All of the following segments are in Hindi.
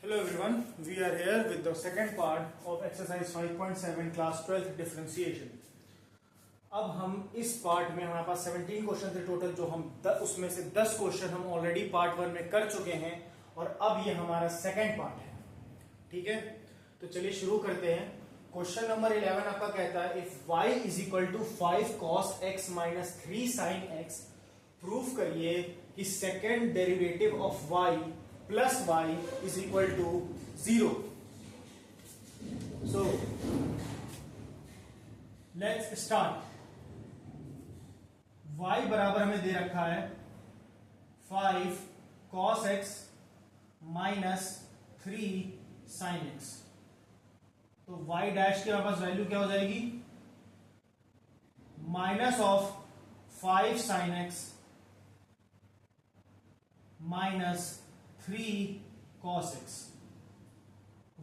Hello everyone, we are here with the second part of exercise 5.7 class 12th differentiation. अब हम इस पार्ट में हमारे पास 17 क्वेश्चन थे टोटल, जो हम उसमें से 10 क्वेश्चन हम ऑलरेडी पार्ट 1 में कर चुके हैं और अब ये हमारा सेकंड पार्ट है. ठीक है, तो चलिए शुरू करते हैं. क्वेश्चन नंबर 11 आपका कहता है if y is equal to 5 cos x minus 3 sin x, proof करिए कि second derivative of y plus y is equal to 0. So let's start. y बराबर हमें दे रखा है 5 cos x minus 3 sin x. तो y डैश की हमारे पास वैल्यू क्या हो जाएगी? Minus of 5 sin x minus 3 cos x.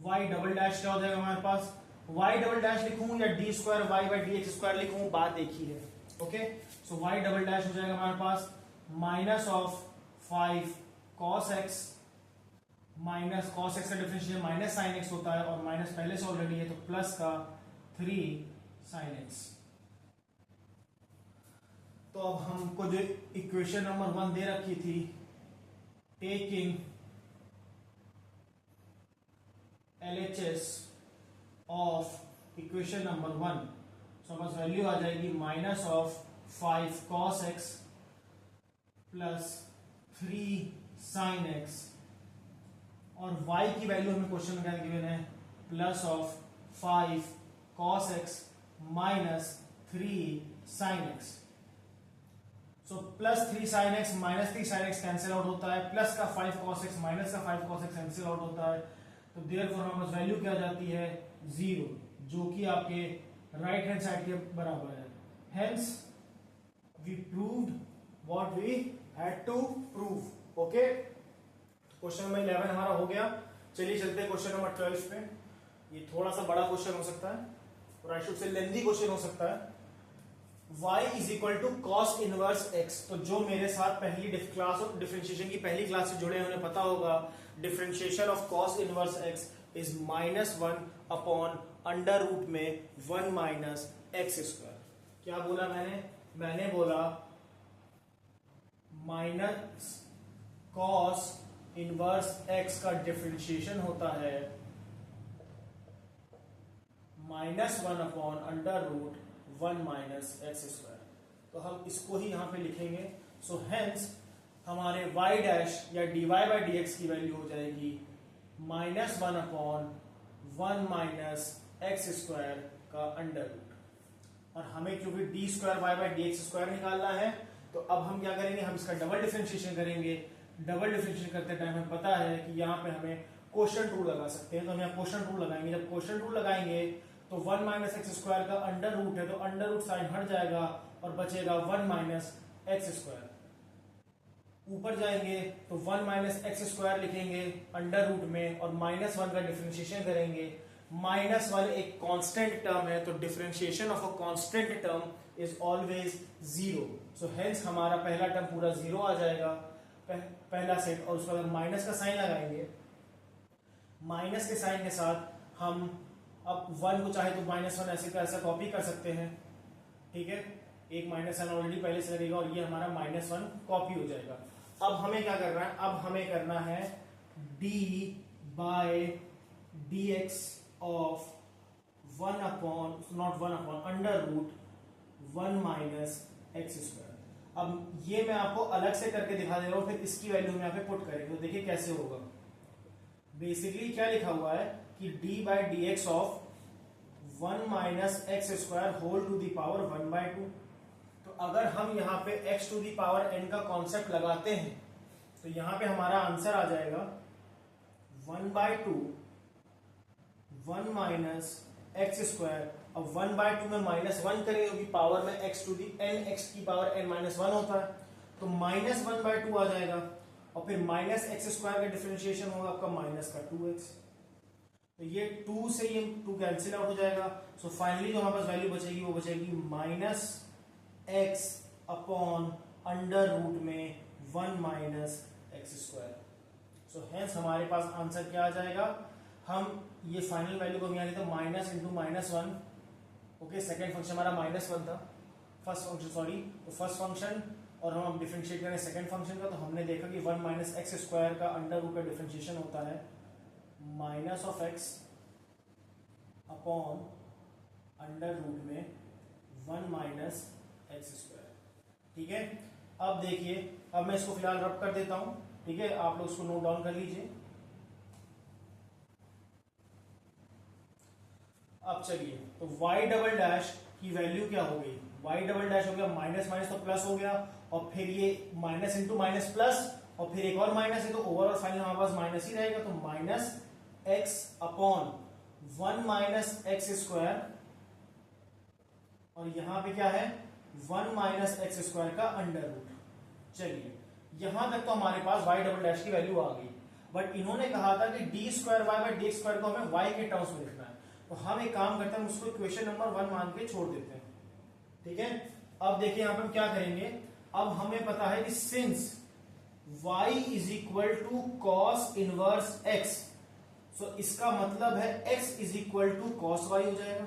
y double dash क्या हो जाएगा हमारे पास? y डबल डैश लिखूं या d square y by d x square लिखूं, बात एक ही है. Okay, so y double dash हो जाएगा हमारे पास minus of 5 cos x minus cos x का डिफरेंशियल माइनस साइन x होता है और माइनस पहले से ऑलरेडी है तो प्लस का 3 sin x. तो अब हमको जो इक्वेशन नंबर 1 दे रखी थी, taking LHS of equation number 1, सो बस वैल्यू आ जाएगी minus of 5 cos x plus 3 sin x और y की वैल्यू हमें क्वेश्चन में गिवन है plus of 5 cos x minus 3 sin x. So plus 3 sin x minus 3 sin x cancel out होता है, प्लस का 5 cos x माइनस का 5 cos x कैंसिल आउट होता है, तो देयरफॉर हमारे पास वैल्यू क्या जाती है 0, जो कि आपके राइट हैंड साइड के बराबर है. Hence we proved what we had to prove. Okay, question number 11 हमारा हो गया. चलिए चलते हैं क्वेश्चन नंबर 12 पे. ये थोड़ा सा बड़ा क्वेश्चन हो सकता है और I should say lengthy question हो सकता है. y is equal to cos inverse x. तो जो मेरे साथ पहली क्लास ऑफ डिफरेंशिएशन की पहली क्लास से जुड़े हैं उन्हें पता होगा differentiation of cos inverse x is -1 upon under root में 1 माइनस एक्स स्क्वायर. क्या बोला मैंने बोला माइनस कॉस इनवर्स x का डिफरेंशिएशन होता है -1 upon under root 1 minus x square. तो हम इसको ही यहां पे लिखेंगे. सो हेंस हमारे y डैश या dy बाई डी एक्स की वैल्यू हो जाएगी -1 अपॉन 1 माइनस एक्स स्क्वायर का अंडर रूट. और हमें क्योंकि d square y by d x square निकालना है, तो अब हम क्या करेंगे, हम इसका डबल डिफरेंशिएशन करेंगे. डबल डिफरेंशिएशन करते टाइम हमें पता है कि यहाँ पे हमें क्वोशिएंट रूल लगा सकते हैं, तो हम यहाँ क्वोशिएंट रूल लगाएंगे. जब क्वोशिएंट रूल लगाएंगे तो 1 माइनस एक्स स्क्वायर का अंडर रूट है, तो अंडर रूट साइन हट जाएगा और बचेगा 1 माइनस एक्स स्क्वायर. ऊपर जाएंगे तो 1 माइनस एक्स स्क्वायर लिखेंगे अंडर रूट में और -1 का डिफरेंशिएशन करेंगे. -1 एक कांस्टेंट टर्म है, तो differentiation of a constant term is always 0. So hence हमारा पहला टर्म पूरा 0 आ जाएगा, पहला सेट. और उसके बाद माइनस का साइन लगाएंगे. माइनस के साइन के साथ हम अब 1 को चाहे तो -1 ऐसे का ऐसा कॉपी कर सकते हैं. ठीक है, एक माइनस साइन ऑलरेडी पहले से लगेगा और ये हमारा -1 कॉपी हो जाएगा. अब हमें क्या करना है, अब हमें करना है d by d x of 1 upon not 1 upon under root 1 minus x square. अब ये मैं आपको अलग से करके दिखा दे रहा हूं, फिर इसकी वैल्यू हम यहाँ पे पुट करेंगे. तो देखिए कैसे होगा. बेसिकली क्या लिखा हुआ है कि d by d x of 1 minus x square whole to the power 1/2. तो अगर हम यहाँ पे x to the power n का कॉन्सेप्ट लगाते हैं तो यहाँ पे हमारा आंसर आ जाएगा 1/2 1 माइनस एक्स स्क्वायर. अब 1/2 में -1 करेंगे क्योंकि पावर में x to the n, x की पावर n -1 होता है, तो -1/2 आ जाएगा. और फिर माइनस एक्स स्क्वायर का डिफरेंशिएशन होगा आपका माइनस का 2x. तो ये 2 से ये 2 कैंसिल आउट हो जाएगा. सो फाइनली जो हमारे पास वैल्यू बचेगी वो बचेगी -x अपॉन अंडर रूट में 1 minus x square. So hence hence हमारे पास आंसर क्या आ जाएगा, हम ये फाइनल वैल्यू को यहाँ लिखते हैं minus into minus one. Okay, second function हमारा माइनस वन था, फर्स्ट फंक्शन सॉरी, तो फर्स्ट फंक्शन और हम डिफरेंशिएट करें सेकेंड फंक्शन का, तो हमने देखा कि 1 माइनस एक्स स्क्वायर का अंडर रूट का डिफरेंशिएशन होता है minus of x upon under root में 1 माइनस एक्स स्क्वायर। ठीक है, अब देखिए, अब मैं इसको फिलहाल रब कर देता हूं। ठीक है, आप लोग इसको नोट डाउन कर लीजिए। अब चलिए, तो y डबल डैश की वैल्यू क्या हो गई, y डबल डैश हो गया माइनस माइनस तो प्लस हो गया, और फिर ये माइनस इंटू माइनस प्लस, और फिर एक और माइनस है, तो ओवरऑल फाइनल हमारे पास माइनस ही रहेगा, तो minus x upon 1 minus x square, और यहां पे क्या है 1 माइनस एक्स स्क्वायर का अंडर रूट। चलिए, यहां तक तो हमारे पास y डबल डैश की वैल्यू आ गई, बट इन्होंने कहा था कि d square y by d square को हमें y के टर्म्स में लिखना है, तो हम एक काम करते हैं, उसको इक्वेशन नंबर 1 मान के छोड़ देते हैं। ठीक है, अब देखिए यहां पर हम क्या करेंगे, अब हमें पता है कि since y is equal to cos inverse x, so इसका मतलब है x is equal to cos y हो जाएगा।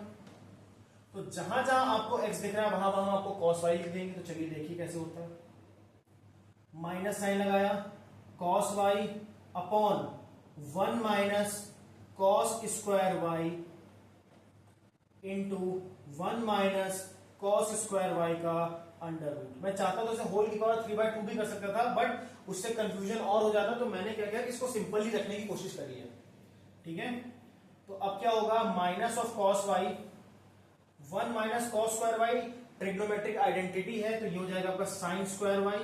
तो जहां जहां आपको x दिख रहा है वहां वहां आपको cos y लिख देंगे। तो चलिए देखिए कैसे होता है, माइनस साइन लगाया, cos y upon 1 minus cos square y into 1 minus cos square y का अंडर रूट। मैं चाहता तो इसे होल की पावर 3/2 भी कर सकता था, बट उससे कंफ्यूजन और हो जाता, तो मैंने क्या किया कि इसको सिंपल ही रखने की कोशिश करी है। ठीक है, तो अब क्या होगा, minus of cos y, 1 minus cos square y trigonometric identity है, तो ये हो जाएगा आपका sine square y,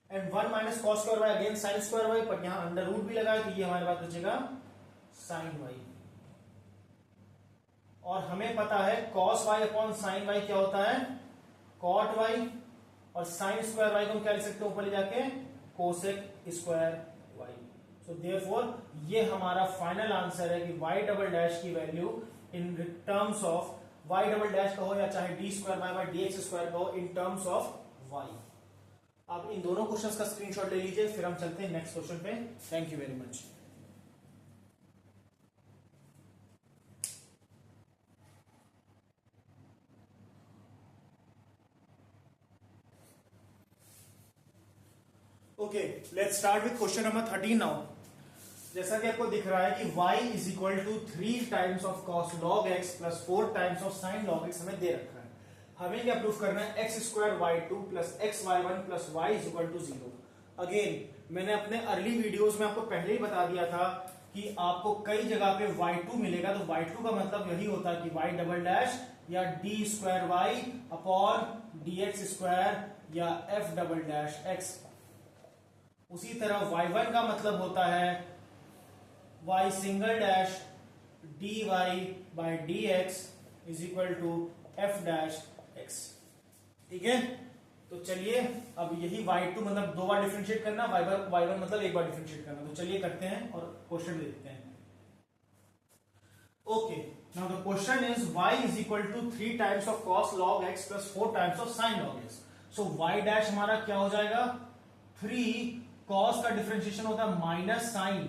and 1 minus cos square y again sine square y, पर यहां अंडर रूट भी लगा है, तो ये हमारे पास बचेगा साइन y। और हमें पता है cos y upon sine y क्या होता है, cot y, और साइन स्क्वायर y को हम क्या लिख सकते हैं ऊपर ले जाके, cosec square y। So therefore ये हमारा फाइनल आंसर है कि y डबल डैश की value in terms of y double dash कहो या चाहे d square y by d x square कहो, इन टर्म्स ऑफ y। आप इन दोनों क्वेश्चंस का स्क्रीनशॉट ले लीजिए, फिर हम चलते हैं नेक्स्ट क्वेश्चन पे। Thank you very much. Okay, let's start with question number 13 now. जैसा कि आपको दिख रहा है कि y is equal to 3 times of cos log x plus 4 times of sine log x हमें दे रखा है। हमें क्या प्रूफ करना है, x square y two plus x y one plus y is equal to 0। Again मैंने अपने अर्ली वीडियोस में आपको पहले ही बता दिया था कि आपको कई जगह पे y2 मिलेगा, तो y2 का मतलब यही होता है कि y डबल डैश या d square y upon d x square या f डबल डैश x। उसी तरह y1 का मतलब होता है y single dash dy by d x is equal to f dash x। ठीक है, तो चलिए अब यही y2 मतलब 2 बार डिफरेंशिएट करना, y1 मतलब एक बार डिफरेंशिएट करना। तो चलिए करते हैं और क्वेश्चन देखते हैं। Okay, now the question is y is equal to 3 times of cos log x plus 4 times of sin log x। So y dash हमारा क्या हो जाएगा, 3 cos का डिफरेंशिएशन होता है माइनस साइन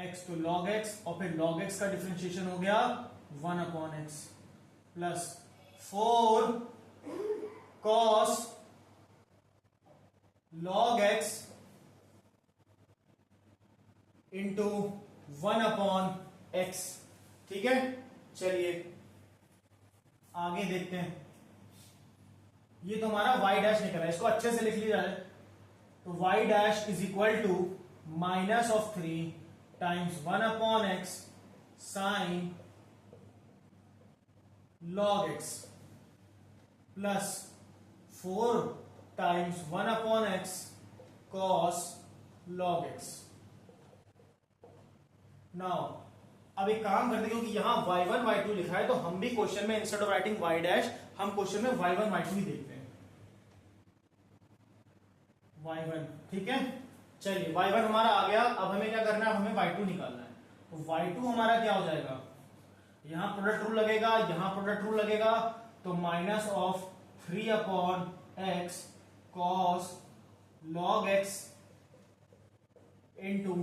x तो log x, और फिर log x का डिफरेंशिएशन हो गया 1 upon x plus 4 cos log x into 1 upon x। ठीक है, चलिए आगे देखते हैं। ये तो हमारा y डैश निकला है, इसको अच्छे से लिख लिया जाए तो y dash is equal to minus of 3 times 1 upon x sine log x plus 4 times 1 upon x cos log x। Now अब एक काम करते हैं, क्योंकि यहां y1 y2 लिखा है, तो हम भी क्वेश्चन में instead of writing y dash हम क्वेश्चन में y1 y2 ही देखते हैं। y1, ठीक है, चलिए y1 हमारा आ गया। अब हमें क्या करना है, हमें y2 निकालना है। तो y2 हमारा क्या हो जाएगा, यहां प्रोडक्ट रूल लगेगा, यहां प्रोडक्ट रूल लगेगा, तो minus of 3 upon x cos log x into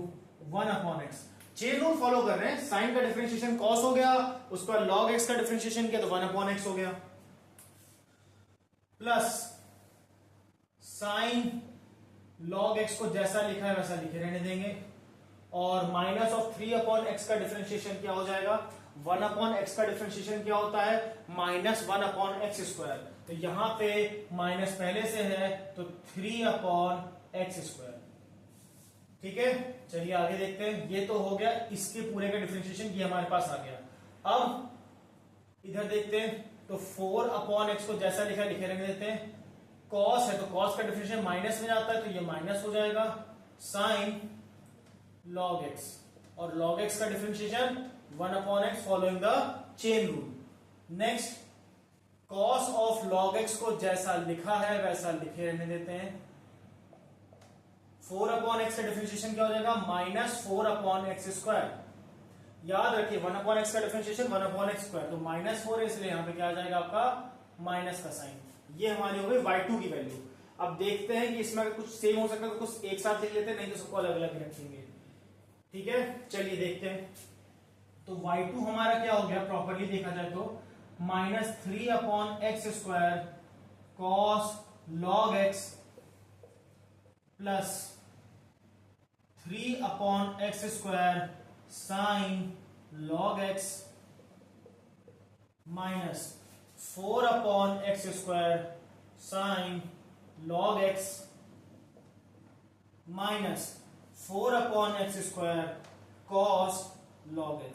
1/x। Chain rule follow कर रहे हैं, साइन का डिफरेंशिएशन cos हो गया, उस पर log x का डिफरेंशिएशन किया तो 1/x हो गया, प्लस साइन log x को जैसा लिखा है वैसा लिखे रहने देंगे, और माइनस ऑफ 3/x का डिफरेंशिएशन क्या हो जाएगा, 1/x का डिफरेंशिएशन क्या होता है, -1/x²। तो यहां पे माइनस पहले से है तो 3/x²। ठीक है, चलिए आगे देखते हैं। ये तो हो गया इसके पूरे का डिफरेंशिएशन, ये हमारे पास आ गया। अब इधर देखते हैं, तो 4/x को जैसा लिखा लिखे रहने देते हैं, cos है तो cos का डिफरेंशिएशन माइनस में जाता है तो ये माइनस हो जाएगा, साइन log x, और log x का differentiation 1/x following the chain rule. Next, cos of log x को जैसा लिखा है वैसा लिखे रहने देते हैं, 4/x का डिफरेंशिएशन क्या हो जाएगा, -4/x²। याद रखिए 1/x का डिफरेंशिएशन 1/x², तो -4 है इसलिए यहां पे क्या आ जाएगा आपका माइनस का साइन। ये हमारी हो गई y2 की वैल्यू। अब देखते हैं कि इसमें अगर कुछ सेम हो सकता है तो कुछ एक साथ लिख लेते हैं, नहीं तो सबको अलग अलग रखेंगे। ठीक है, चलिए देखते हैं। तो y2 हमारा क्या हो गया, प्रॉपरली देखा जाए तो -3/x² cos log x plus 3/x² sin log x minus 4/x² sin log x minus 4/x² cos log x।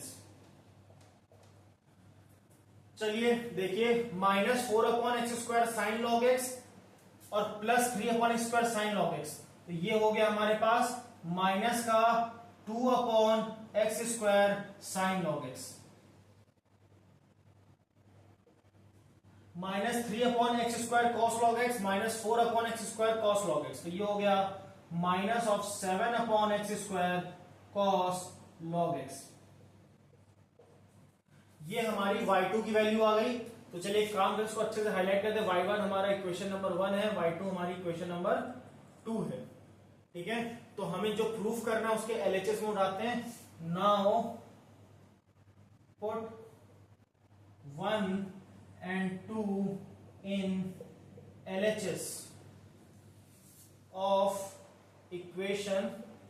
चलिए देखिए, -4/x² sin log x और plus 3/x² sin log x, तो ये हो गया हमारे पास माइनस का 2/x² sin log x, minus 3/x² cos log x minus 4/x² cos log x, तो ये हो गया minus of 7/x² cos log x। ये हमारी y2 की वैल्यू आ गई। तो चलिए एक काम करके इसको अच्छे से हाईलाइट करते हैं। y1 हमारा इक्वेशन नंबर 1 है, y2 हमारी इक्वेशन नंबर 2 है। ठीक है, तो हमें जो प्रूफ करना है उसके LHS में उठाते हैं। Now put 1 and 2 in LHS of equation.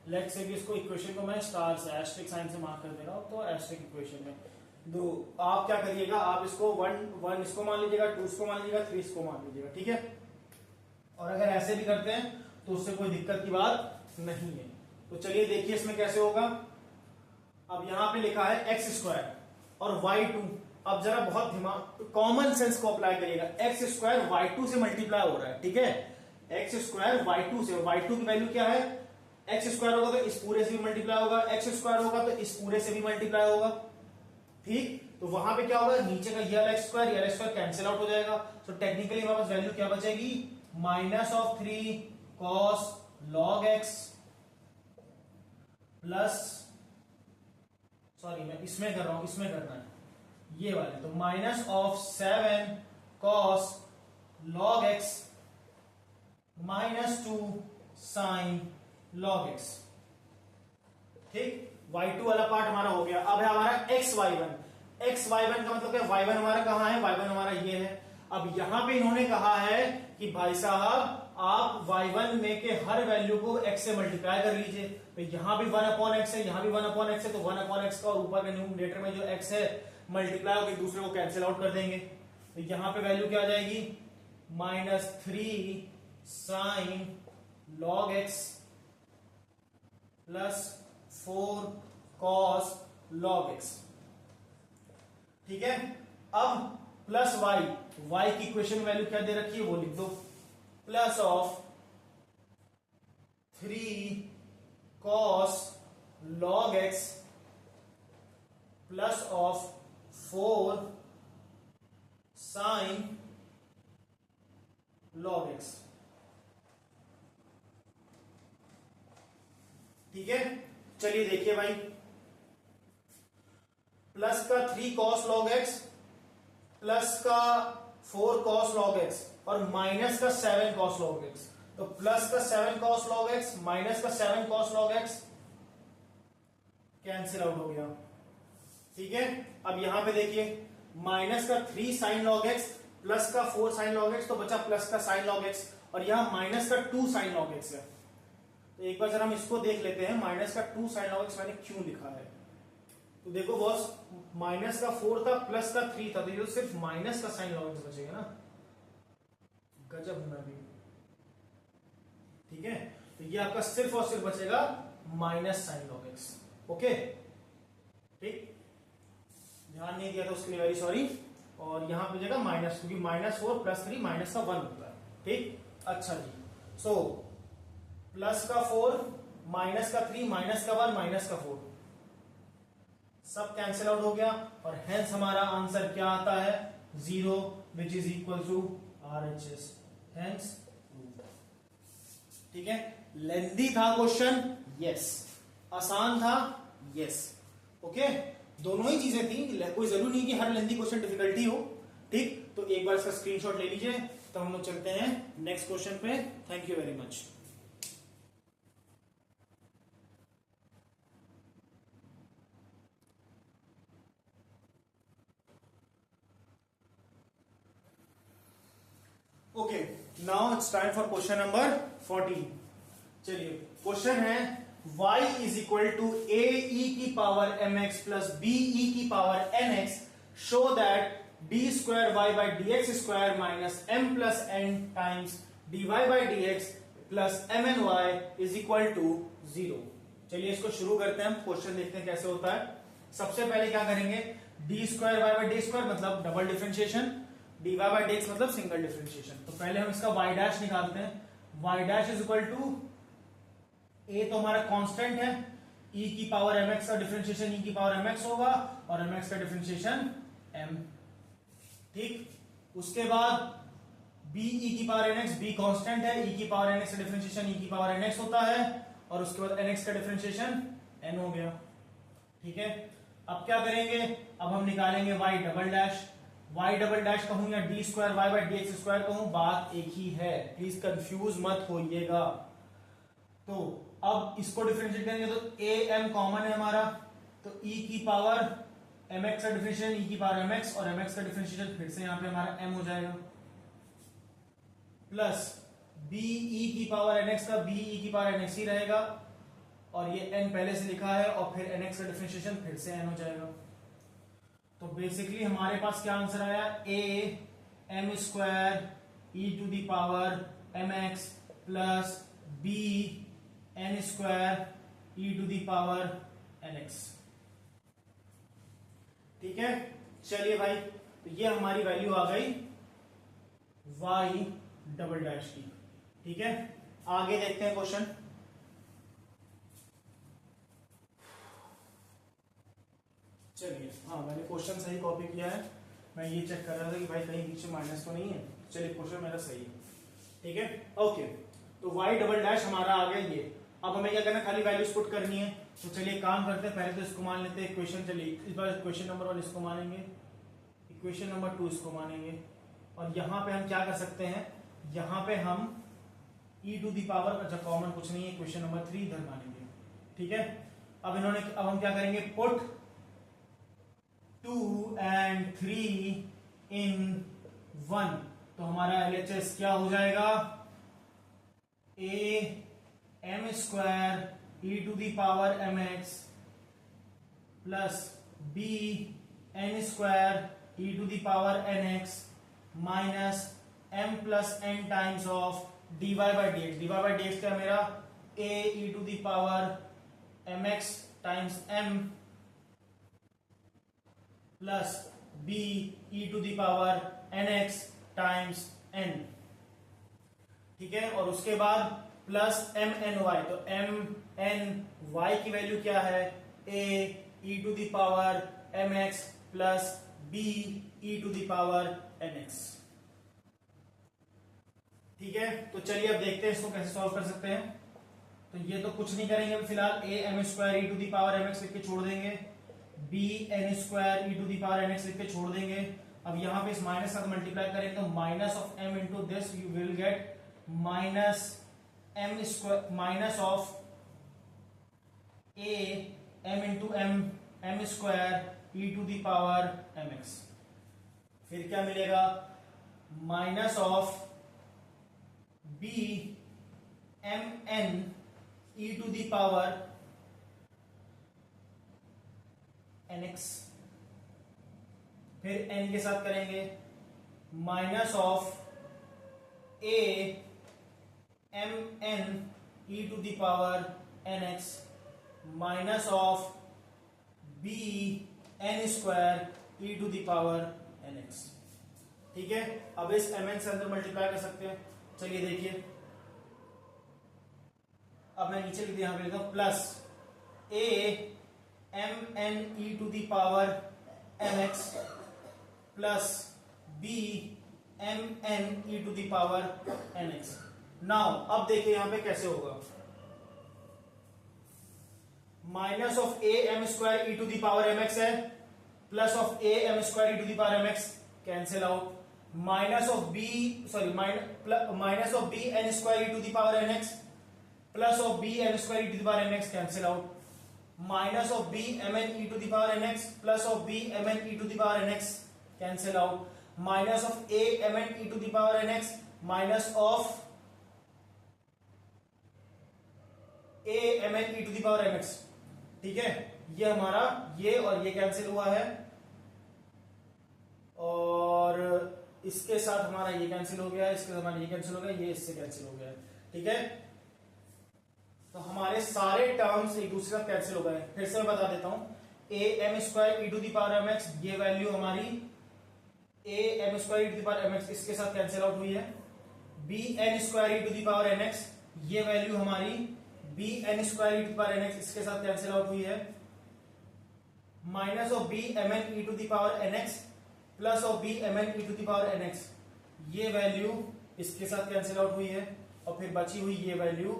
Let's say कि इसको इक्वेशन को मैं स्टार से एस्ट्रिक साइन से मार्क कर दे रहा हूं, तो एस्ट्रिक इक्वेशन में दो आप क्या करिएगा, आप इसको 1 इसको मान लीजिएगा, 2 इसको मान लीजिएगा, 3 इसको मान लीजिएगा। ठीक है, और अगर ऐसे भी करते हैं तो उससे कोई दिक्कत की बात नहीं है। तो चलिए देखिए इसमें कैसे होगा। अब यहां पे लिखा है x² और y2। अब जरा बहुत दिमाग कॉमन सेंस को अप्लाई करिएगा, x² y2 से मल्टीप्लाई हो रहा है। ठीक है, x² y2 से, y2 की वैल्यू क्या है, x² होगा तो इस पूरे से भी मल्टीप्लाई होगा, x² होगा तो इस पूरे से भी मल्टीप्लाई होगा। ठीक, तो वहां पे क्या होगा, नीचे का ये x² कैंसिल आउट हो जाएगा। तो टेक्निकली हमारे पास वैल्यू क्या बचेगी, -3 cos log x plus, sorry मैं इसमें कर रहा हूं, इसमें करना है ये वाले, तो -7 cos log x -2 sin log x। ठीक, y2 वाला पार्ट हमारा हो गया। अब है हमारा xy1। xy1 का मतलब क्या, y1 हमारा कहां है, y1 हमारा ये है। अब यहां पे इन्होंने कहा है कि भाई साहब आप y1 में के हर वैल्यू को x से मल्टीप्लाई कर लीजिए। तो यहां भी 1/x है, यहां भी 1/x है, तो 1/x का और ऊपर के न्यूमरेटर में जो x है मल्टीप्लाई होकर दूसरे को कैंसिल आउट कर देंगे। तो यहां पे वैल्यू क्या आ जाएगी, -3 sin log x plus 4 cos log x। ठीक है, अब प्लस y की इक्वेशन वैल्यू क्या दे रखी है वो लिख दो, plus of 3 cos log x plus of 4 sin log x। ठीक है, चलिए देखिए भाई, प्लस का 3 cos log x प्लस का 4 cos log x और माइनस का 7 cos log x। तो प्लस का 7 cos log x माइनस का 7 cos log x cancel out हो गया। ठीक है, अब यहां पे देखिए माइनस का 3 साइन लॉग एक्स प्लस का 4 साइन लॉग एक्स, तो बचा प्लस का साइन लॉग एक्स, और यहां माइनस का 2 साइन लॉग एक्स है। तो एक बार जरा हम इसको देख लेते हैं, माइनस का 2 साइन लॉग एक्स मैंने क्यों लिखा है। तो देखो बॉस, माइनस का 4 था प्लस का 3 था, तो ये तो सिर्फ माइनस का साइन लॉग एक्स बचेगा ना। गजब हूं मैं भी। ठीक है, तो ये आपका सिर्फ और सिर्फ बचेगा minus sign log x. Okay, ठीक, ध्यान नहीं दिया था उसके लिए वेरी सॉरी। और यहां पे बचेगा माइनस, क्योंकि -4 + 3 माइनस का 1 होता है। ठीक, अच्छा जी, सो प्लस का 4 माइनस का 3 माइनस का 1 माइनस का 4 सब कैंसिल आउट हो गया, और हेंस हमारा आंसर क्या आता है 0, which is equal to RHS, hence. ठीक है, लेंथी था क्वेश्चन, यस, आसान था, यस। ओके, दोनों ही चीजें थी, कोई जरूरी नहीं कि हर लेंथी क्वेश्चन डिफिकल्टी हो। ठीक, तो एक बार इसका स्क्रीनशॉट ले लीजिए, तो हम लोग चलते हैं नेक्स्ट क्वेश्चन पे। Thank you very much. Okay, now it's time for question number 14। चलिए, क्वेश्चन है y is equal to a e की power mx plus b e की power nx, show that d square y by d x square minus m plus n times d y by d x plus m n y is equal to 0। चलिए इसको शुरू करते हैं, हम क्वेश्चन देखते हैं कैसे होता है। सबसे पहले क्या करेंगे, d square y by d square मतलब double differentiation, d y by d x मतलब सिंगल डिफरेंशिएशन। तो पहले हम इसका y डैश निकालते हैं। y dash is equal to a तो हमारा कांस्टेंट है, e की पावर mx का डिफरेंशिएशन e की पावर mx होगा, और mx का डिफरेंशिएशन m। ठीक, उसके बाद b e की पावर nx, b कांस्टेंट है, e की पावर nx का डिफरेंशिएशन e की पावर nx होता है, और उसके बाद nx का डिफरेंशिएशन n हो गया। ठीक है, अब क्या करेंगे, अब हम निकालेंगे y double dash. y double dash कहूं या d square y by d x square कहूं, बात एक ही है, प्लीज कंफ्यूज मत होइएगा। तो अब इसको डिफरेंशिएट करेंगे तो a m कॉमन है हमारा, तो e की पावर mx का डिफरेंशिएशन e की पावर mx, और mx का डिफरेंशिएशन फिर से यहां पे हमारा m हो जाएगा, प्लस b e की पावर nx का b e की पावर nx ही रहेगा, और ये n पहले से लिखा है, और फिर nx का डिफरेंशिएशन फिर से n हो जाएगा। तो बेसिकली हमारे पास क्या आंसर आया, a m square e to the power mx plus b n square e to the power nx। ठीक है, चलिए भाई, तो ये हमारी वैल्यू आ गई y डबल डैश की। ठीक है, आगे देखते हैं क्वेश्चन। चलिए, हाँ मैंने क्वेश्चन सही कॉपी किया है, मैं ये चेक कर रहा था कि भाई कहीं पीछे माइनस तो नहीं है। चलिए, क्वेश्चन मेरा सही है। ठीक है, ओके, तो y डबल डैश हमारा आ गया ये। अब हमें क्या करना है, खाली वैल्यूज पुट करनी है। तो चलिए काम करते हैं, पहले तो इसको मान लेते हैं इक्वेशन। चलिए इस बार इक्वेशन नंबर 1 इसको मानेंगे, इक्वेशन नंबर 2 इसको मानेंगे, और यहां पे हम क्या कर सकते हैं, यहां पे हम e टू दी पावर, अच्छा कॉमन कुछ नहीं है, इक्वेशन नंबर 3 इधर मानेंगे। ठीक है, अब हम क्या करेंगे, पुट 2 and 3 in 1, तो हमारा LHS क्या हो जाएगा, a m square e to the power mx plus b n square e to the power nx minus m plus n times of dy by dx। dy by dx क्या मेरा, a e to the power mx times m plus b e to the power nx times n। ठीक है, और उसके बाद प्लस m n y, तो m n y की वैल्यू क्या है, a e to the power mx plus b e to the power nx। ठीक है, तो चलिए अब देखते हैं इसको कैसे सॉल्व कर सकते हैं। तो ये तो कुछ नहीं करेंगे फिलहाल, a m square e to the power mx लिख के छोड़ देंगे, b n square e to the power nx लिख के छोड़ देंगे। अब यहां पे इस माइनस का मल्टीप्लाई करेंगे तो minus of m into this you will get minus m square, minus of a m into m square e to the power m x. फिर क्या मिलेगा, minus of b m n e to the power n x. फिर n के साथ करेंगे minus of a m n e to the power n x minus of b n square e to the power n x. ठीक है, अब इस एम एन से अंदर मल्टीप्लाई कर सकते हैं। चलिए देखिए, अब मैं नीचे लिख दिया, यहां पे लिखा plus a m n e to the power m x plus b m n e to the power n x. Now अब देखिए यहां पे कैसे होगा, minus of a m square e to the power m x है, plus of a m square e to the power m x cancel out, minus of b minus of b n square e to the power n x plus of b n square e to the power n x cancel out, minus of b m n e to the power n x plus of b m n e to the power n x cancel out, minus of a m n e to the power n x minus of a m n e to the power m x. ठीक है, ये हमारा ये और ये कैंसिल हुआ है, और इसके साथ हमारा ये कैंसिल हो गया, इसके साथ हमारा ये कैंसिल हो गया, ये इससे कैंसिल हो गया। ठीक है, तो हमारे सारे टर्म्स एक दूसरे साथ कैंसिल हो गए। फिर से मैं बता देता हूं, a m square e to the power m x, ये वैल्यू हमारी a m square e to the power m x इसके साथ कैंसिल आउट हुई है, b n square e to the power n x, ये वैल्यू हमारी b n square e to the power n x इसके साथ कैंसिल आउट हुई है, minus of b m n e to the power n x plus of b m n e to the power n x, ये वैल्यू इसके साथ कैंसिल आउट हुई है, और फिर बची हुई ये वैल्यू,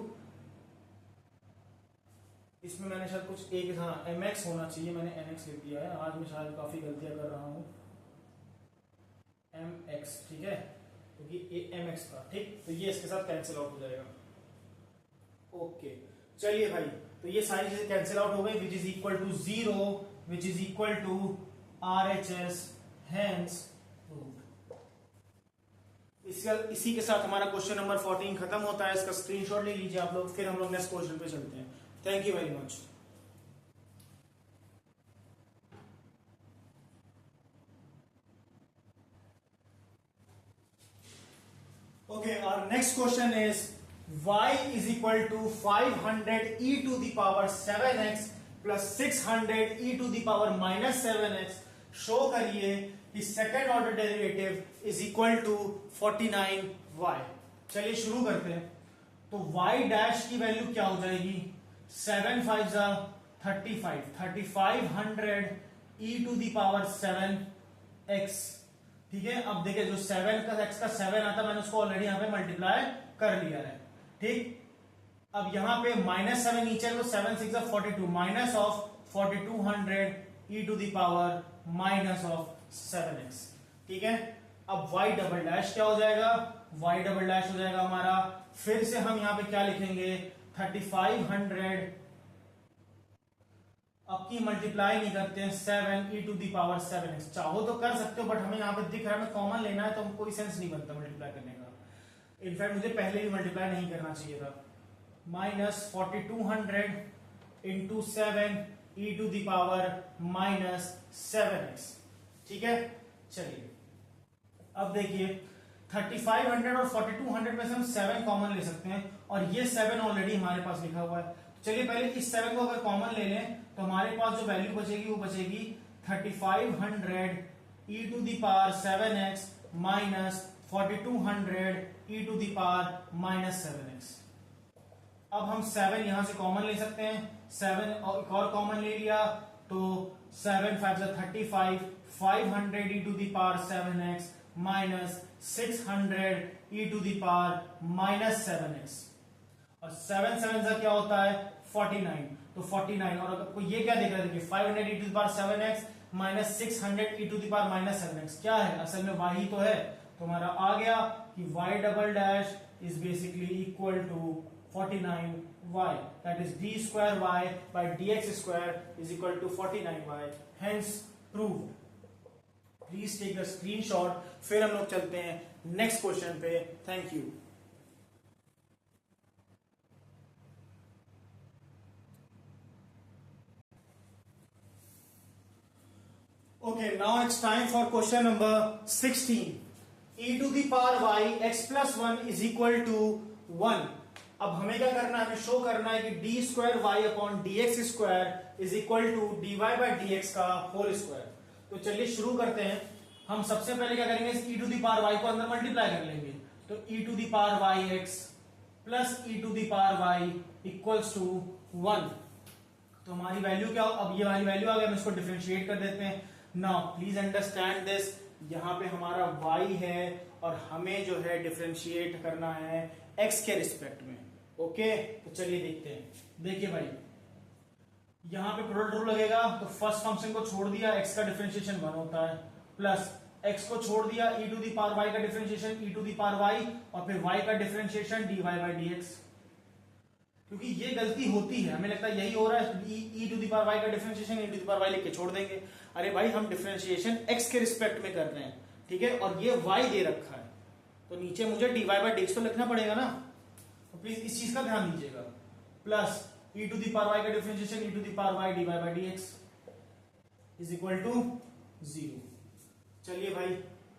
इसमें मैंने शायद कुछ एक, हाँ एम एक्स होना चाहिए, मैंने एन एक्स लिख दिया है, आज मैं शायद काफी गलतियां कर रहा हूं, एम एक्स। ठीक है, क्योंकि ये एम एक्स था। ठीक, तो ये इसके साथ कैंसिल आउट हो जाएगा। ओके, चलिए भाई, तो ये सारी चीजें कैंसिल आउट हो गई, which is equal to 0, which is equal to RHS, hence root. इसी के साथ हमारा क्वेश्चन नंबर 14 खत्म होता है। इसका स्क्रीनशॉट ले लीजिए आप लोग, फिर हम लोग नेक्स्ट क्वेश्चन पे चलते हैं। Thank you very much. Okay, our next question is y is equal to 500 e to the power 7x plus 600 e to the power minus 7x। Show करिए कि second order derivative is equal to 49y। चलिए शुरू करते हैं। तो y डैश की वैल्यू क्या हो जाएगी, 7 5 जा 35, 3500 e to the power 7x। ठीक है, अब देखिए जो 7 का x का 7 आता, मैंने उसको ऑलरेडी यहां पे मल्टीप्लाई कर लिया है। ठीक, अब यहां पे -7 नीचे, तो 7 6 42, minus of 4200 e to the power minus of 7x। ठीक है, अब y डबल डैश क्या हो जाएगा, y डबल डैश हो जाएगा हमारा, फिर से हम यहां पे क्या लिखेंगे, 3500, अब की मल्टीप्लाई नहीं करते हैं, 7 e to the power 7x। चाहो तो कर सकते हो, बट हमें यहाँ पे दिख रहा है, हमें कॉमन लेना है, तो हमको कोई सेंस नहीं बनता मल्टीप्लाई करने का। इनफैक्ट मुझे पहले भी मल्टीप्लाई नहीं करना चाहिए था। Minus 4200 into 7 e to the power minus 7x। ठीक है, चलिए अब देखिए 3500 और 4200 में से हम 7 कॉमन ले सकते हैं, और ये 7 ऑलरेडी हमारे पास लिखा हुआ है। चलिए पहले इस 7 को अगर कॉमन ले लें, तो हमारे पास जो वैल्यू बचेगी वो बचेगी 3500 e to the power 7x minus 4200 e to the power minus 7x। अब हम 7 यहां से कॉमन ले सकते हैं, 7 और एक और कॉमन ले लिया, तो 7 5 35, 500 e to the power 7x minus 600 e to the power minus 7x, और 7 7 क्या होता है 49, तो 49, और अगर ये क्या देख रहा है, देखिए 500 e to the power 7x minus 600 e to the power minus 7x क्या है, असल में y ही तो है। तो हमारा आ गया कि y double dash is basically equal to 49y, that is d square y by dx square is equal to 49y, hence proved. Please take the screenshot. फिर हम लोग चलते हैं नेक्स्ट क्वेश्चन पे. Thank you. Okay, now it's time for question number 16. E to the power y x plus 1 is equal to 1. अब हमें क्या करना है, हमें शो करना है कि d square y upon d x square is equal to d y by d x का होल स्क्वायर. तो चलिए शुरू करते हैं. हम सबसे पहले क्या करेंगे, e to the power y को अंदर मल्टीप्लाई कर लेंगे. तो e to the power y x plus e to the power y equals to 1. तो हमारी वैल्यू क्या हो, अब ये वाली वैल्यू आ गई, हम इसको डिफरेंशिएट कर देते हैं. Now please understand this. यहां पे हमारा y है और हमें जो है डिफरेंशिएट करना है x के रिस्पेक्ट में. ओके, तो चलिए देखते हैं. देखिए भाई, यहां पे प्रोडक्ट रूल लगेगा. तो फर्स्ट फंक्शन को छोड़ दिया, x का डिफरेंशिएशन 1 होता है, प्लस x को छोड़ दिया, e to the power y का differentiation e to the power y, और फिर y का डिफरेंशिएशन dy बाई dx. क्योंकि ये गलती होती है, हमें लगता है यही हो रहा है, e to the power y का differentiation e to the power y लिख के छोड़ देंगे. अरे भाई, हम डिफरेंशिएशन x के रिस्पेक्ट में कर रहे हैं, ठीक है, और ये y दे रखा है, तो नीचे मुझे dy बाई dx तो लिखना पड़ेगा ना. तो प्लीज इस चीज का ध्यान दीजिएगा. Plus e to the power y का differentiation e to the power y dy by dx is equal to 0. चलिए भाई,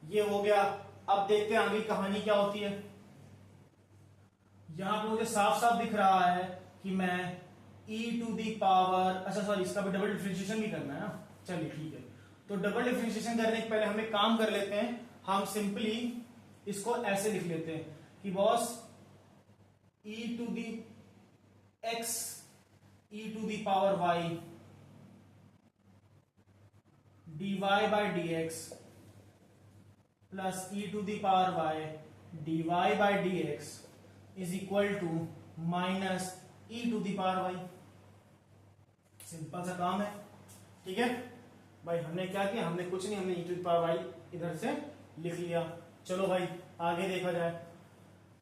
ये हो गया. अब देखते हैं आगे कहानी क्या होती है. यहां पे मुझे साफ साफ दिख रहा है कि मैं e टू दी पावर, अच्छा सॉरी, इसका भी डबल डिफरेंशिएशन भी करना है ना. चलिए ठीक है. तो डबल डिफरेंशिएशन करने के पहले हम एक काम कर लेते हैं. हम सिंपली इसको ऐसे लिख लेते हैं कि boss e to the x e to the power y dy by dx plus e to the power y dy by dx is equal to minus e to the power y. Simple सा काम है, ठीक है भाई. हमने क्या किया, हमने कुछ नहीं, हमने e to the power y इधर से लिख लिया. चलो भाई आगे देखा जाए.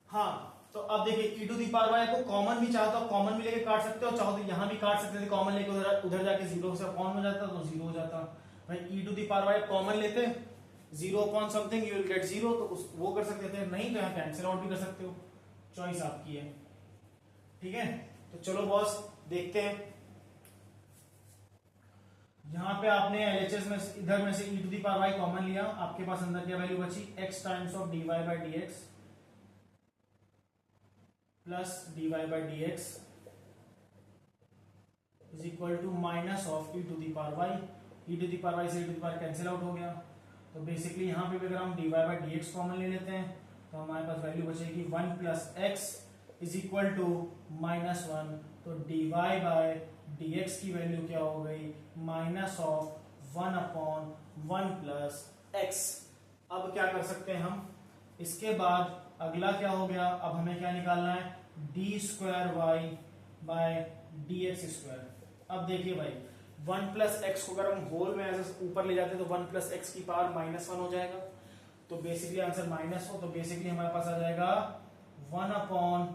हाँ, तो अब देखिए e to the power y को कॉमन भी चाहो तो कॉमन भी लेके काट सकते हो, चाहो तो यहां भी काट सकते थे. कॉमन लेके उधर जाके 0 से कॉमन हो जाता तो 0 हो जाता. भाई e to the power y common लेते, 0 upon something you will get 0, तो वो कर सकते थे. नहीं तो यहाँ कैंसिल आउट भी कर सकते हो, चॉइस आपकी है, ठीक है. तो चलो बॉस देखते हैं. यहां पे आपने एलएचएस में इधर में से e to the power y common लिया, आपके पास अंदर क्या वैल्यू बची, x times of dy by dx plus dy by dx is equal to minus of e to the power y. e to the power y से e to the power cancel out हो गया. तो बेसिकली यहां पे अगर हम dy बाई dx कॉमन ले लेते हैं तो हमारे पास वैल्यू बचेगी 1 plus x is equal to minus 1. तो dy बाई dx की वैल्यू क्या हो गई, minus of 1 upon 1 plus x. अब क्या कर सकते हैं हम, इसके बाद अगला क्या हो गया, अब हमें क्या निकालना है, d square y by d x square. अब देखिए भाई, 1 प्लस एक्स को अगर हम होल में ऐसे ऊपर ले जाते हैं तो 1 प्लस एक्स की पावर माइनस 1 हो जाएगा. तो बेसिकली आंसर माइनस हो, तो बेसिकली हमारे पास आ जाएगा 1 अपॉन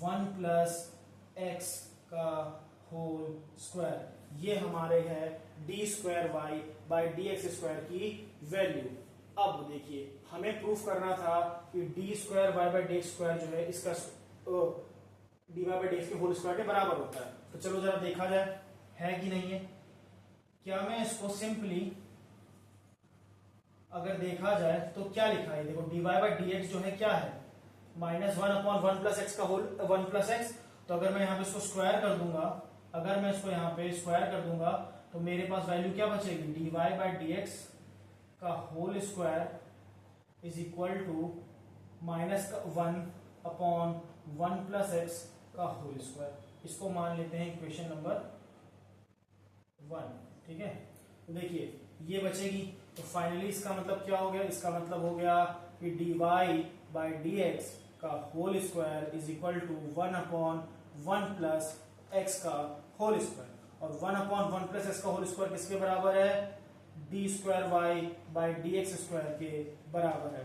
1 प्लस एक्स का होल स्क्वायर. ये हमारे है d square y by d x square की वैल्यू. अब देखिए, हमें प्रूफ करना था कि d square y by d x square जो है इसका d y by d x के होल स्क्वायर के बराबर होता है. तो चलो जरा देखा जाए है कि नहीं है. क्या मैं इसको सिंपली अगर देखा जाए तो क्या लिखा है, देखो d y by d x जो है क्या है, माइनस 1 अपॉन 1 प्लस एक्स का होल 1 प्लस एक्स. तो अगर मैं यहाँ पे इसको स्क्वायर कर दूंगा, अगर मैं इसको यहाँ पे स्क्वायर कर दूंगा तो मेरे पास वैल्यू क्या बचेगी, d y by d x का whole square is equal to minus 1 upon 1 plus x का होल स्क्वायर. इसको मान लेते हैं इक्वेशन नंबर 1, ठीक है. तो देखिए ये बचेगी. तो फाइनली इसका मतलब क्या हो गया, इसका मतलब हो गया कि d y by d x का whole square is equal to 1 upon 1 plus x का होल स्क्वायर. और 1 अपॉन 1 प्लस एक्स का होल स्क्वायर किसके बराबर है, d square y by d x square के बराबर है.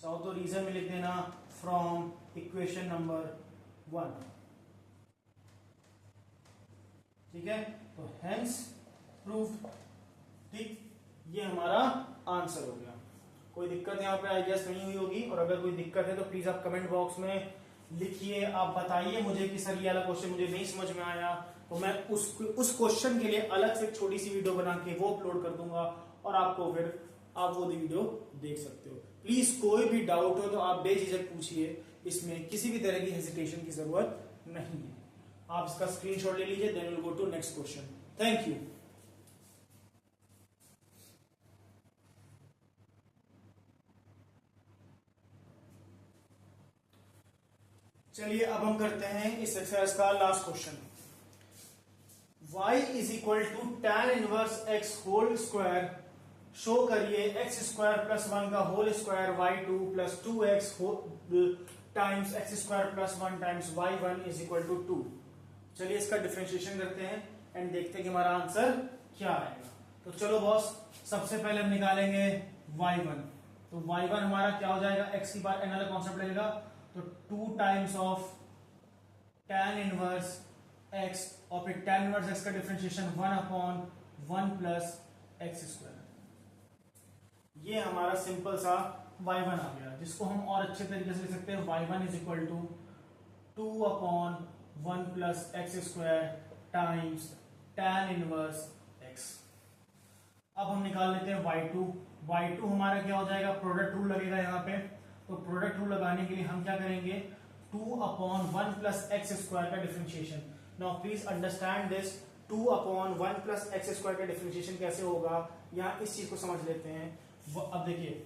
चाहो तो रीजन में लिख देना फ्रॉम इक्वेशन नंबर 1। ठीक है, तो हेंस प्रूव्ड। ठीक, ये हमारा आंसर हो गया। कोई दिक्कत यहाँ पे आई गेस नहीं हुई होगी, और अगर कोई दिक्कत है तो प्लीज आप कमेंट बॉक्स में लिखिए, आप बताइए मुझे कि सर ये वाला क्वेश्चन मुझे नहीं समझ में आया, तो मैं उस क्वेश्चन के लिए अलग से छोटी सी वीडियो बना के वो अपलोड कर दूंगा, और आपको फिर आप वो वीडियो देख सकते हो। प्लीज कोई भी डाउट हो तो आप बेझिझक पूछिए, इसमें किसी भी तरह की हेजिटेशन की जरूरत नहीं है। आप इसका स्क्रीनशॉट ले लीजिए, then will go to next question. Thank you. चलिए अब हम करते हैं इस एक्सरसाइज का last question. y is equal to tan inverse x whole square show करिए x स्क्वायर प्लस 1 का whole square y2 plus 2x times x square plus 1 times y1 is equal to 2। चलिए इसका डिफरेंशिएशन करते हैं एंड देखते हैं कि हमारा आंसर क्या आएगा। तो चलो बॉस, सबसे पहले हम निकालेंगे y1। तो y1 हमारा क्या हो जाएगा, x की बार n वाला कॉन्सेप्ट लगेगा, तो 2 times of tan inverse x, और फिर tan इनवर्स x का differentiation 1 upon 1 plus x square. ये हमारा सिंपल सा y1 आ गया, जिसको हम और अच्छे तरीके से लिख सकते हैं y1 is equal to 2 upon 1 plus x square times tan inverse x। अब हम निकाल लेते हैं y2। y2 हमारा क्या हो जाएगा, प्रोडक्ट रूल लगेगा यहाँ पे, तो प्रोडक्ट रूल लगाने के लिए हम क्या करेंगे, 2 अपॉन 1 प्लस एक्स स्क्वायर का differentiation. Now please understand this, 2 upon 1 plus x square का डिफरेंशिएशन कैसे होगा, यहाँ इस चीज को समझ लेते हैं। अब देखिए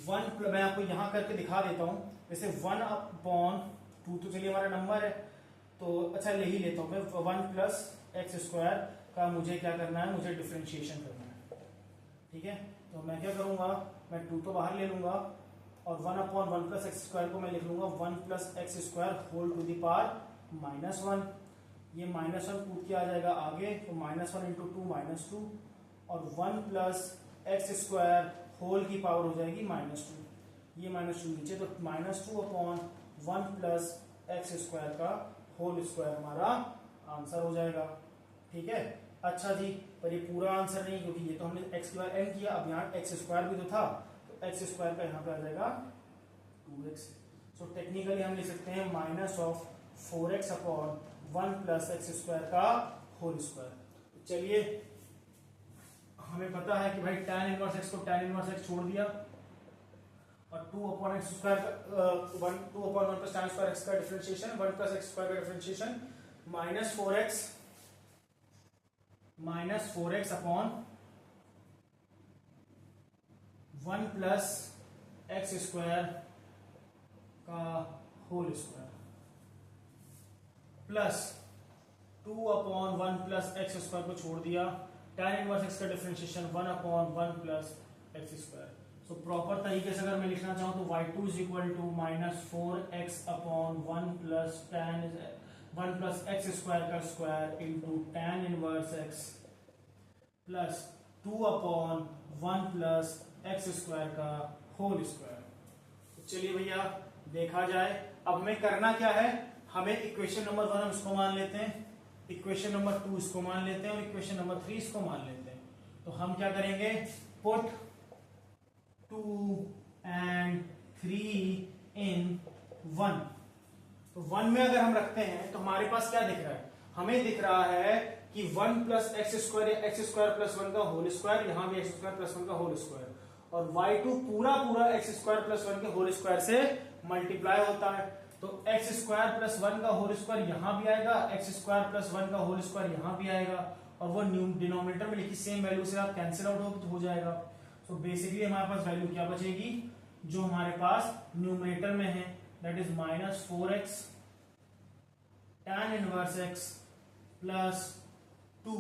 1, मैं आपको यहाँ करके दिखा देता हूँ, जैसे 1 अपॉन 2, तो चलिए हमारा नंबर है, तो अच्छा ले ही लेता हूँ मैं, 1 प्लस एक्स स्क्वायर का मुझे क्या करना है, मुझे डिफरेंशिएशन करना है। ठीक है, तो मैं क्या करूंगा, मैं 2 तो बाहर ले लूंगा, और 1 अपॉन 1 प्लस एक्स स्क्वायर को मैं लिख लूंगा 1 plus x square whole to the power -1। ये -1 कूद के आ जाएगा आगे, तो -1 इंटू 2 -2, और 1 प्लस एक्स स्क्वायर होल की पावर हो जाएगी -2। ये -2 नीचे, तो -2 अपॉन 1 प्लस एक्स स्क्वायर का होल स्क्वायर हमारा आंसर हो जाएगा। ठीक है, अच्छा जी, पर ये पूरा आंसर नहीं, क्योंकि ये तो हमने x की बार n किया, अब यहाँ एक्स स्क्वायर भी तो था, तो एक्स स्क्वायर का यहाँ पे आ जाएगा 2x। सो टेक्निकली हम लिख सकते हैं minus of 4x upon 1 plus x square का होल स्क्वायर। चलिए, हमें पता है कि भाई tan इनवर्स x को tan इनवर्स x छोड़ दिया, और 2 upon x square 2 upon 1 plus tan square x का डिफरेंशिएशन, 1 प्लस एक्स स्क्वायर का differentiation -4x upon 1 plus x square का whole square, plus 2 upon 1 plus x square को छोड़ दिया, tan इनवर्स x का differentiation 1 upon 1 plus x square. So proper तरीके से अगर मैं लिखना चाहूं तो y2 is equal to -4x upon 1 plus tan 1 plus x square का square into tan inverse x plus 2 upon 1 plus x square का होल स्क्वायर। तो चलिए भैया देखा जाए, अब हमें करना क्या है, हमें इक्वेशन नंबर 1 हम इसको मान लेते हैं, इक्वेशन नंबर 2 इसको मान लेते हैं, और इक्वेशन नंबर 3 इसको मान लेते हैं। तो हम क्या करेंगे, पुट 2 and 3 in 1। तो 1 में अगर हम रखते हैं तो हमारे पास क्या दिख रहा है, हमें दिख रहा है कि 1 प्लस एक्स स्क्वायर या एक्स स्क्वायर प्लस 1 का होल स्क्वायर, यहां भी एक्स स्क्वायर प्लस 1 का होल स्क्वायर, और y2 पूरा पूरा एक्स स्क्वायर प्लस 1 के होल स्क्वायर से मल्टीप्लाई होता है। तो एक्स स्क्वायर प्लस 1 का होल स्क्वायर यहां भी आएगा, एक्स स्क्वायर प्लस 1 का होल स्क्वायर यहां भी आएगा, और वो डिनोमिनेटर में लिखी सेम वैल्यू से आप कैंसिल आउट हो जाएगा। तो बेसिकली हमारे पास वैल्यू क्या बचेगी, जो हमारे पास न्यूमरेटर में है, that is -4x tan inverse x plus 2।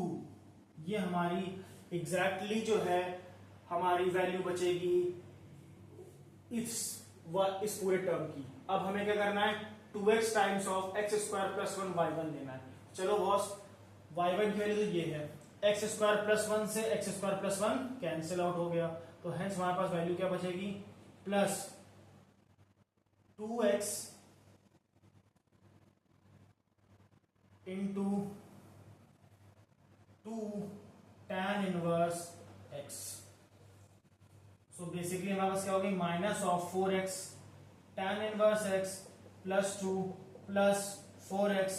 ये हमारी एग्जैक्टली जो है हमारी वैल्यू बचेगी इस पूरे टर्म की। अब हमें क्या करना है, 2x times of x square plus 1 y1 लेना है। चलो बॉस, y1 की वैल्यू ये है, एक्स स्क्वायर प्लस 1 से x square plus 1 cancel out हो गया, तो हेंस हमारे पास वैल्यू क्या बचेगी, plus 2x into 2 tan inverse x। So basically हमारे पास क्या होगी, minus of 4x tan inverse x plus 2 plus 4x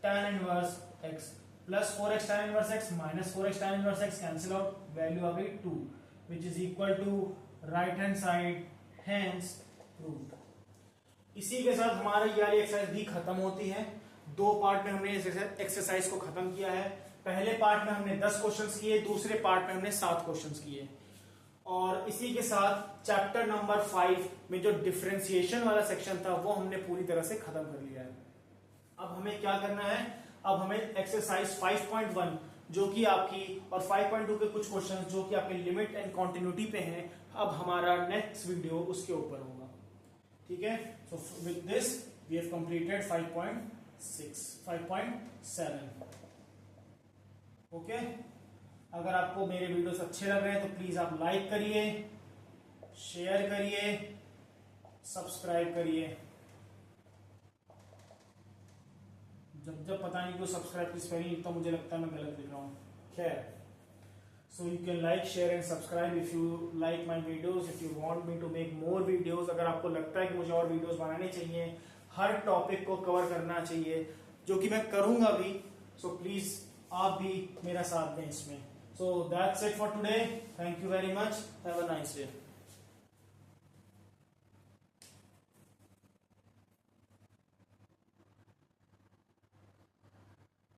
tan inverse x plus 4x tan inverse x minus 4x tan inverse x, cancel out, value आ गई 2 which is equal to right hand side, hence proved. इसी के साथ हमारी ये वाली एक्सरसाइज भी खत्म होती है। दो पार्ट में हमने इस एक्सरसाइज को खत्म किया है। पहले पार्ट में हमने 10 क्वेश्चंस किए, दूसरे पार्ट में हमने 7 क्वेश्चंस किए। और इसी के साथ चैप्टर नंबर 5 में जो डिफरेंशिएशन वाला सेक्शन था वो हमने पूरी तरह से खत्म कर लिया है। अब हमें क्या करना है, अब हमें एक्सरसाइज 5.1 जो कि आपकी और 5.2 के कुछ क्वेश्चन जो कि आपके लिमिट एंड कॉन्टिन्यूटी पे हैं, अब हमारा नेक्स्ट वीडियो उसके ऊपर होगा। ठीक है, so with this we have completed 5.7। Okay, अगर आपको मेरे वीडियोस अच्छे लग रहे हैं तो प्लीज आप लाइक करिए, शेयर करिए, सब्सक्राइब करिए। जब पता नहीं क्यों सब्सक्राइब की स्पेलिंग लिखता हूं, मुझे लगता है मैं गलत लिख रहा हूं। खैर, so you can like, share and subscribe if you like my videos, if you want me to make more videos. अगर आपको लगता है कि मुझे और वीडियोस बनाने चाहिए, हर टॉपिक को कवर करना चाहिए, जो कि मैं करूंगा भी, सो प्लीज आप भी मेरा साथ दें इसमें। So that's it for today, thank you very much, have a nice day.